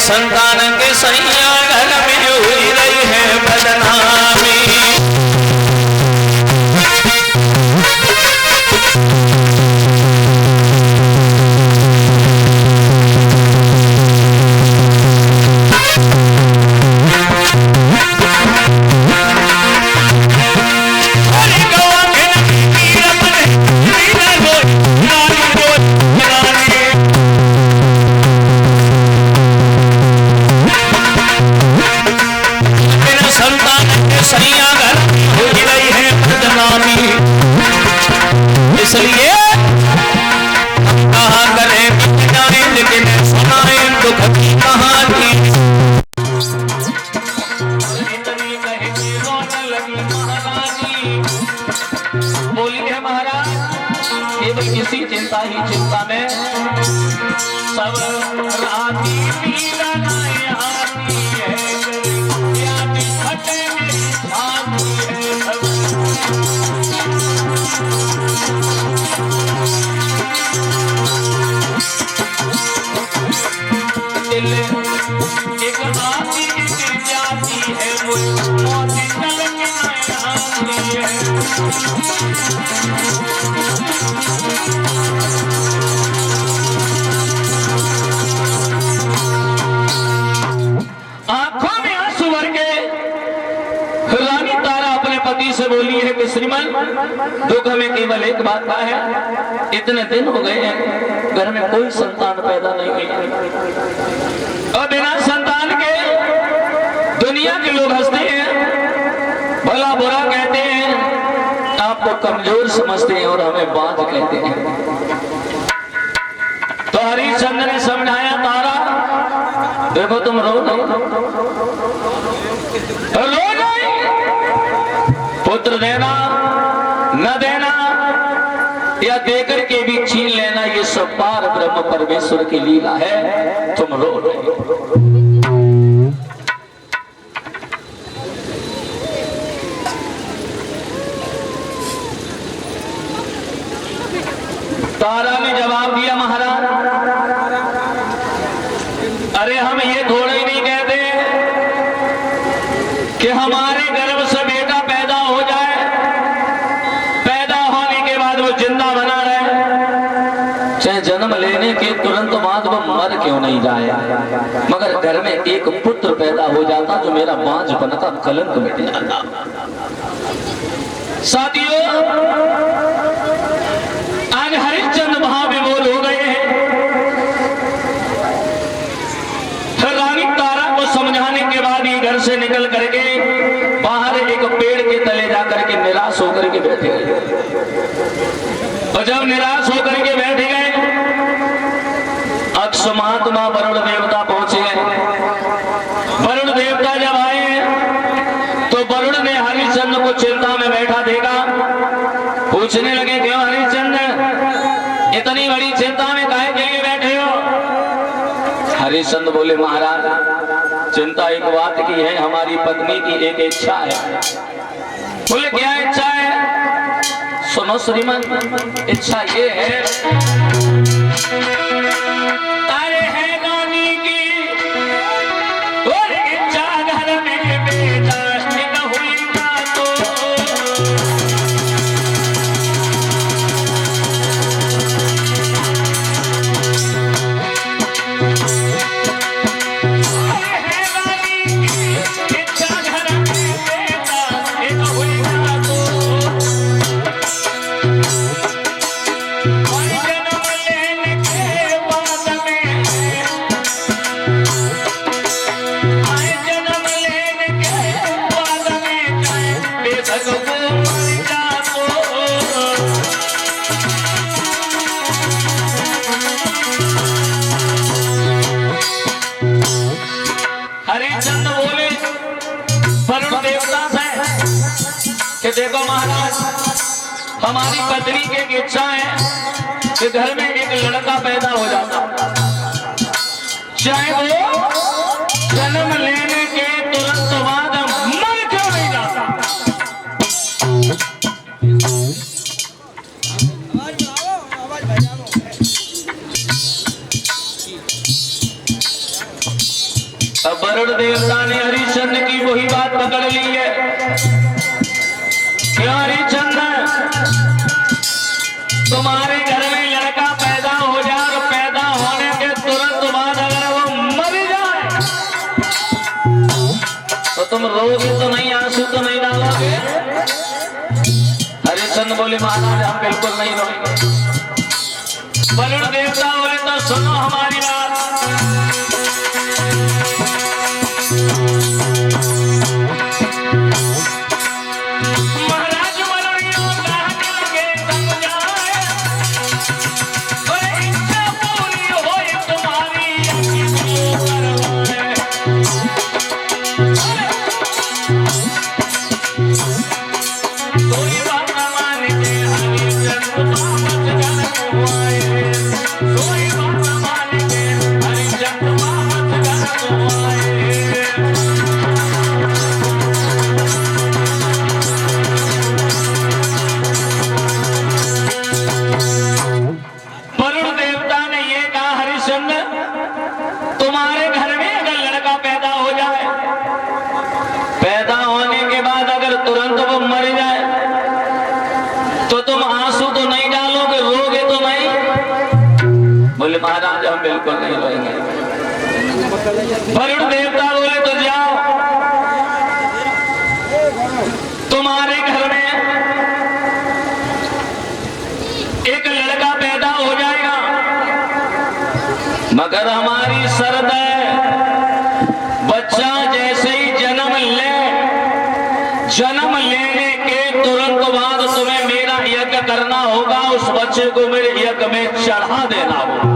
संतान के सैया घर में हुई रही है बदनामी। इसलिए कहा करें लेकिन सुनाए दुख की कहानी। बोली है महाराज केवल किसी चिंता ही चिंता में सब राती पीला नहीं आती है फटे आती है सब। एक आती गिर जाती है मौत तलक आती है। आंखों में आंसू भर के रानी तारा अपने पति से बोली है कि श्रीमान दुख में केवल एक बात का है, इतने दिन हो गए हैं घर में कोई संतान पैदा नहीं हुई और बिना संतान के दुनिया के लोग हंसते हैं, भला बुरा कहते हैं, आपको कमजोर समझते हैं और हमें बात कहते हैं। तो हरिश्चंद्र ने समझाया तारा देखो तुम रो नहीं, पुत्र देना न देना या देकर के भी छीन लेना ये सब पार ब्रह्म परमेश्वर की लीला है, तुम रो नहीं। तारा ने जवाब दिया महाराज अरे हम ये थोड़ा ही नहीं कहते कि हमारे गर्भ से बेटा पैदा हो जाए, पैदा होने के बाद वो जिंदा बना रहे, चाहे जन्म लेने के तुरंत बाद वो मर क्यों नहीं जाए, मगर घर में एक पुत्र पैदा हो जाता जो मेरा बांझपन का कलंक मिट जाता। साथियों आज हरिश्चंद्र महाविमोल हो गए हैं। रानी तारा को समझाने के बाद ही घर से निकल करके बाहर एक पेड़ के तले जाकर के निराश होकर के बैठे गए और जब निराश होकर के बैठे गए अक्ष महात्मा वरुण देवता पहुंचे गए। वरुण देवता जब आए तो वरुण ने हरिश्चंद्र को चिंता में बैठा देखा, पूछने लगे क्यों हरिश्चंद्र इतनी बड़ी चिंता में काहे के लिए बैठे हो। हरिश्चंद्र बोले महाराज चिंता एक बात की है, हमारी पत्नी की एक इच्छा है। बोले क्या इच्छा है, सुनो श्रीमान, इच्छा ये है तारे है नानी की और इच्छा घर में बेटा न हुई ना तो हरिश्चंद्र बोले वरुण देवता से कि देखो महाराज हमारी पत्नी की एक इच्छा है कि घर में एक लड़का पैदा हो जाता, चाहे वो जन्म लेने के तुरंत बाद मर क्यों नहीं जाता। वरुण देवता ने हरिश्चंद्र की वही बात पकड़ ली है कि हरिश्चंद्र तुम्हारे घर में लड़का पैदा हो जाए और पैदा होने के तुरंत बाद अगर वो मर जाए तो तुम रोगे तो नहीं, आंसू तो नहीं डालोगे? हरिश्चंद्र बोले महाराज हम बिल्कुल नहीं रोएंगे। वरुण देवता बोले तो सुनो हमारी बात। महाराज वरुण के समझाए इच्छा पूरी हो तुम्हारी कोई बात न मान के हरिश्चंद्र वापस घर को आए। कोई बात न मान के हरिश्चंद्र वापस घर को आए। वरुण देवता ने ये कहा हरिश्चंद्र तुम्हारे घर में अगर लड़का पैदा हो जाए, पैदा होने के बाद अगर तुरंत वो मर जाए तो तुम आंसू तो नहीं डालोगे, रोगे तो नहीं? बोले महाराज हम बिल्कुल नहीं रोएंगे। वरुण देवता बोले तो जाओ तुम्हारे घर में एक लड़का पैदा हो जाएगा, मगर हमारी शर्त है बच्चा जैसे ही जन्म लेने के तुरंत बाद तुम्हें मेरा यज्ञ करना होगा, उस बच्चे को मेरे यज्ञ में चढ़ा देना होगा।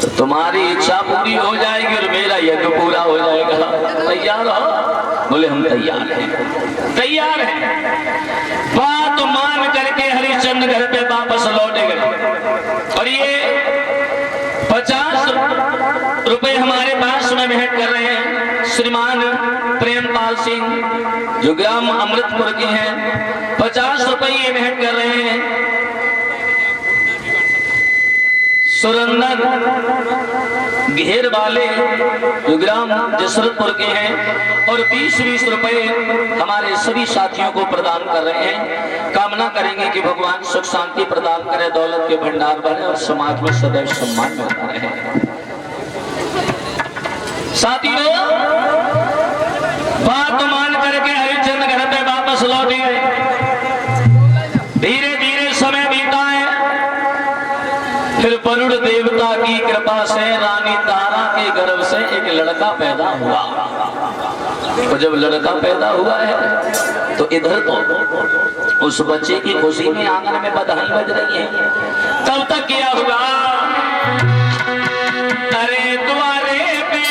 तो तुम्हारी इच्छा पूरी हो जाएगी और मेरा यज्ञ पूरा हो जाएगा। तैयार हो? बोले हम तैयार हैं, तैयार हैं। बात मान करके हरिश्चंद्र घर पे वापस लौटे गए और ये 50 रुपए हमारे पास में भेंट कर रहे हैं श्रीमान प्रेमपाल सिंह जो ग्राम अमृतपुर के हैं। 50 रुपए ये भेंट कर रहे हैं सुरंदर घेर वाले जो ग्राम जसरतपुर के हैं और 20-20 रुपए हमारे सभी साथियों को प्रदान कर रहे हैं। कामना करेंगे कि भगवान सुख शांति प्रदान करे, दौलत के भंडार बने और समाज में सदैव सम्मान मिलता रहे। साथियों बात मान करके हरिश्चंद्र घर पे वापस लौट गए। धीरे धीरे समय बीता है। फिर वरुण देवता की कृपा से रानी तारा के गर्भ से एक लड़का पैदा हुआ। और जब लड़का पैदा हुआ है तो इधर तो उस बच्चे की खुशी में आंगन में बधाई बज रही है। तब तक क्या हुआ? अरे द्वारे पे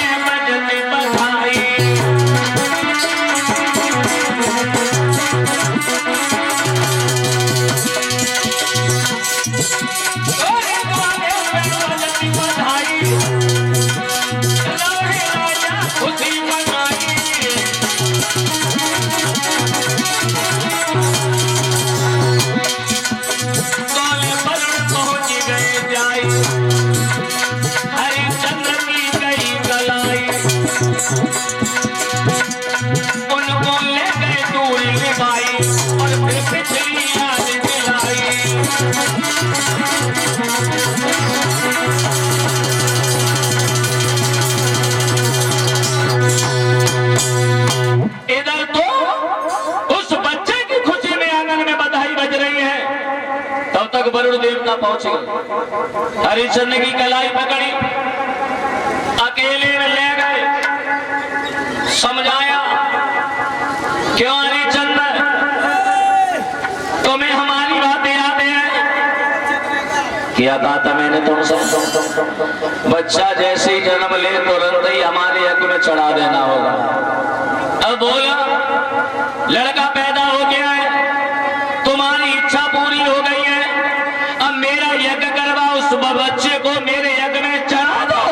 बजती बधाई, खुशी मनाई। तोले वरुण पहुंच गए जाई, हरिश्चंद्र की गई गलाई। उनको ले गए दूरी निभाई और फिर पिछली याद दिलाई। इधर तो उस बच्चे की खुशी में आंगन में बधाई बज रही है। तब तक वरुण देवता पहुंच गए, हरिश्चंद्र की कलाई पकड़ी, अकेले में ले गए, समझाया क्यों हरिश्चंद्र तुम्हें हमारी बातें याद है? क्या कहा था मैंने तुमसे? बच्चा जैसे ही जन्म ले तुरंत ही हमारे यज्ञ में चढ़ा देना होगा। अब बोला लड़का पैदा हो गया है, तुम्हारी इच्छा पूरी हो गई है, अब मेरा यज्ञ करवा, उस बच्चे को मेरे यज्ञ में चढ़ा दो।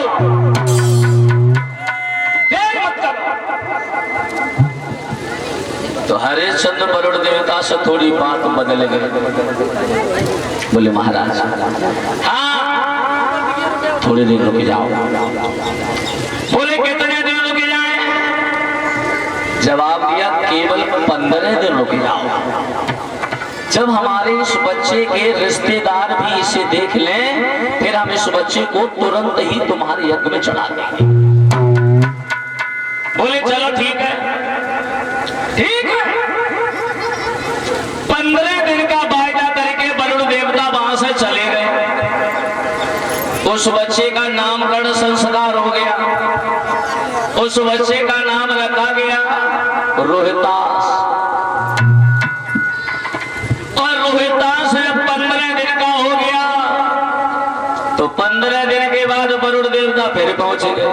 तो हरिश्चंद्र वरुण देवता से थोड़ी बात बदल गई। बोले महाराज हाँ थोड़ी देर रुक जाओ। बोले कितने दिन रुक जाए? जवाब दिया केवल 15 दिन रुक जाओ। जब हमारे इस बच्चे के रिश्तेदार भी इसे देख लें, फिर हम इस बच्चे को तुरंत ही तुम्हारे यज्ञ में चढ़ा देंगे। बोले चलो ठीक है, ठीक है। 15 दिन का वायदा करके वरुण देवता वहां से चले गए। उस बच्चे का नामकरण संस्कार हो गया। उस बच्चे का नाम रखा गया रोहितास। और रोहितास 15 दिन का हो गया तो 15 दिन के बाद वरुण देवता फिर पहुंच गए।